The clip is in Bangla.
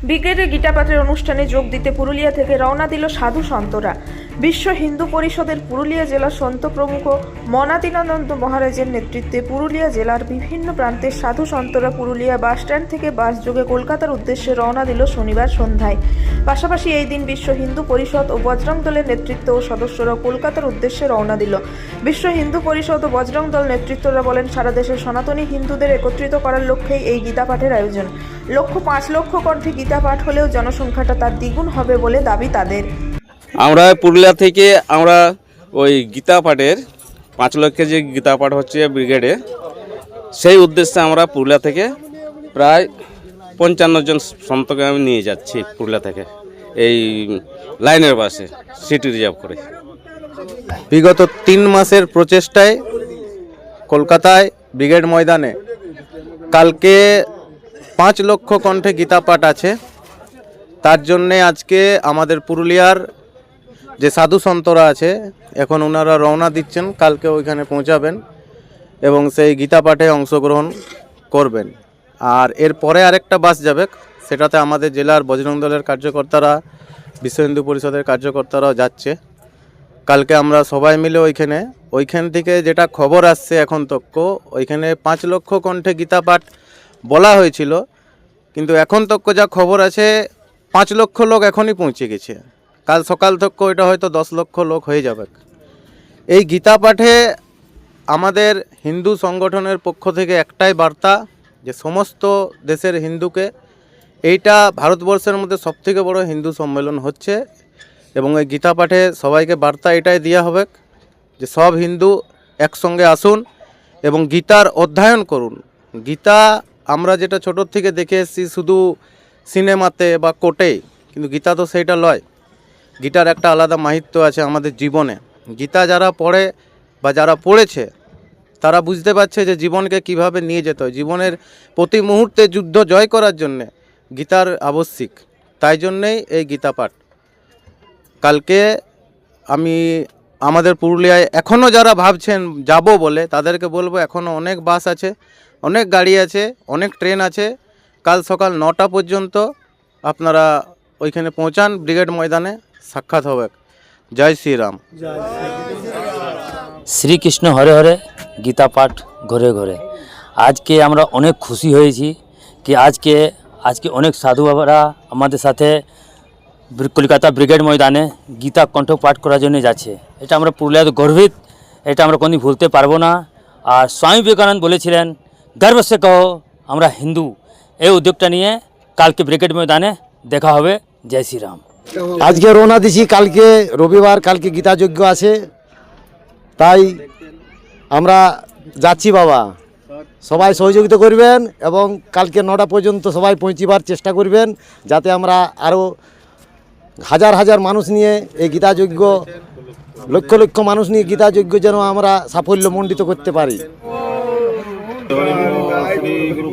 ব্রিগেডে গীতাপাঠের অনুষ্ঠানে যোগ দিতে পুরুলিয়া থেকে রওনা দিল সাধু সন্তরা। বিশ্ব হিন্দু পরিষদের পুরুলিয়া জেলার সন্ত প্রমুখ মনাদিনানন্দ মহারাজের নেতৃত্বে পুরুলিয়া জেলার বিভিন্ন প্রান্তের সাধু সন্তরা পুরুলিয়া বাসস্ট্যান্ড থেকে বাস যোগে কলকাতার উদ্দেশ্যে রওনা দিল শনিবার সন্ধ্যায়। পাশাপাশি এই দিন বিশ্ব হিন্দু পরিষদ ও বজরং দলের নেতৃত্ব ও সদস্যরা কলকাতার উদ্দেশ্যে রওনা দিল। বিশ্ব হিন্দু পরিষদ ও বজরং দল নেতৃত্বরা বলেন, সারা দেশের সনাতনী হিন্দুদের একত্রিত করার লক্ষ্যেই এই গীতাপাঠের আয়োজন। লক্ষ্য 5 লক্ষ কণ্ঠে গীতাপাঠ হলেও জনসংখ্যাটা তার দ্বিগুণ হবে বলে দাবি তাদের। আমরা পুরুলিয়া থেকে আমরা ওই গীতা পাঠের 5 লক্ষের যে গীতা পাঠ হচ্ছে ব্রিগেডে, সেই উদ্দেশ্যে আমরা পুরুলিয়া থেকে প্রায় 55 জন সন্তকে আমি নিয়ে যাচ্ছি পুরুলিয়া থেকে এই লাইনের বাসে সিটি রিজার্ভ করে। বিগত 3 মাসের প্রচেষ্টায় কলকাতায় ব্রিগেড ময়দানে কালকে 5 লক্ষ কণ্ঠে গীতা পাঠ আছে। তার জন্যে আজকে আমাদের পুরুলিয়ার যে সাধু সন্তরা আছে এখন ওনারা রওনা দিচ্ছেন, কালকে ওইখানে পৌঁছাবেন এবং সেই গীতা পাঠে অংশগ্রহণ করবেন। আর এরপরে আরেকটা বাস যাবে, সেটাতে আমাদের জেলার বজরং দলের কার্যকর্তারা, বিশ্ব হিন্দু পরিষদের কার্যকর্তারাও যাচ্ছে। কালকে আমরা সবাই মিলে ওইখান থেকে যেটা খবর আসছে এখন তক, ওইখানে 5 লক্ষ কণ্ঠে গীতা পাঠ বলা হয়েছিল, কিন্তু এখন তক যা খবর আছে 5 লক্ষ লোক এখনই পৌঁছে গেছে। কাল সকাল তক এটা হয়তো 10 লক্ষ লোক হয়ে যাবে। এই গীতা পাঠে আমাদের হিন্দু সংগঠনের পক্ষ থেকে একটাই বার্তা, যে সমস্ত দেশের হিন্দুকে, এইটা ভারতবর্ষের মধ্যে সবথেকে বড় হিন্দু সম্মেলন হচ্ছে এবং এই গীতা পাঠে সবাইকে বার্তা এটাই দেওয়া হবে যে সব হিন্দু একসঙ্গে আসুন এবং গীতার অধ্যয়ন করুন। গীতা আমরা যেটা ছোটোর থেকে দেখে এসেছি শুধু সিনেমাতে বা কোর্টে, কিন্তু গীতা তো সেইটা লয়। গীতার একটা আলাদা মাহাত্ম্য আছে আমাদের জীবনে। গীতা যারা পড়ে বা যারা পড়েছে তারা বুঝতে পারছে যে জীবনকে কিভাবে নিয়ে যেতে হয়। জীবনের প্রতি মুহূর্তে যুদ্ধ জয় করার জন্যে গীতার আবশ্যিক, তাই জন্যেই এই গীতা পাঠ। কালকে আমি আমাদের পুরুলিয়ায় এখনও যারা ভাবছেন যাব বলে, তাদেরকে বলবো এখনও অনেক বাস আছে, অনেক গাড়ি আছে, অনেক ট্রেন আছে। কাল সকাল 9টা পর্যন্ত আপনারা ওইখানে পৌঁছান, ব্রিগেড ময়দানে সাক্ষাৎ হবে। জয় শ্রীরাম। শ্রীকৃষ্ণ হরে হরে, গীতা পাঠ ঘরে ঘরে। আজকে আমরা অনেক খুশি হয়েছি কি আজকে অনেক সাধু বাবারা আমাদের সাথে কলকাতা ব্রিগেড ময়দানে গীতা কণ্ঠ পাঠ করার জন্য যাচ্ছে। এটা আমরা পুরুলিয়াতে গর্বিত, এটা আমরা কোনোদিন ভুলতে পারবো না। আর স্বামী বিবেকানন্দ বলেছিলেন, গর্ব সে কহো আমরা হিন্দু। এই উদ্যোগটা নিয়ে কালকে ব্রিগেড ময়দানে দেখা হবে। জয় শ্রীরাম। আজকে রওনা দিছি, কালকে রবিবার, কালকে গীতা যজ্ঞ আছে, তাই আমরা যাচ্ছি। বাবা সবাই সহযোগিতা করবেন এবং কালকে 9টা পর্যন্ত সবাই পৌঁছিবার চেষ্টা করবেন, যাতে আমরা আরও হাজার হাজার মানুষ নিয়ে এই গীতা যজ্ঞ, লক্ষ লক্ষ মানুষ নিয়ে গীতা যজ্ঞ যেন আমরা সাফল্যমণ্ডিত করতে পারি। শ্রী গুরু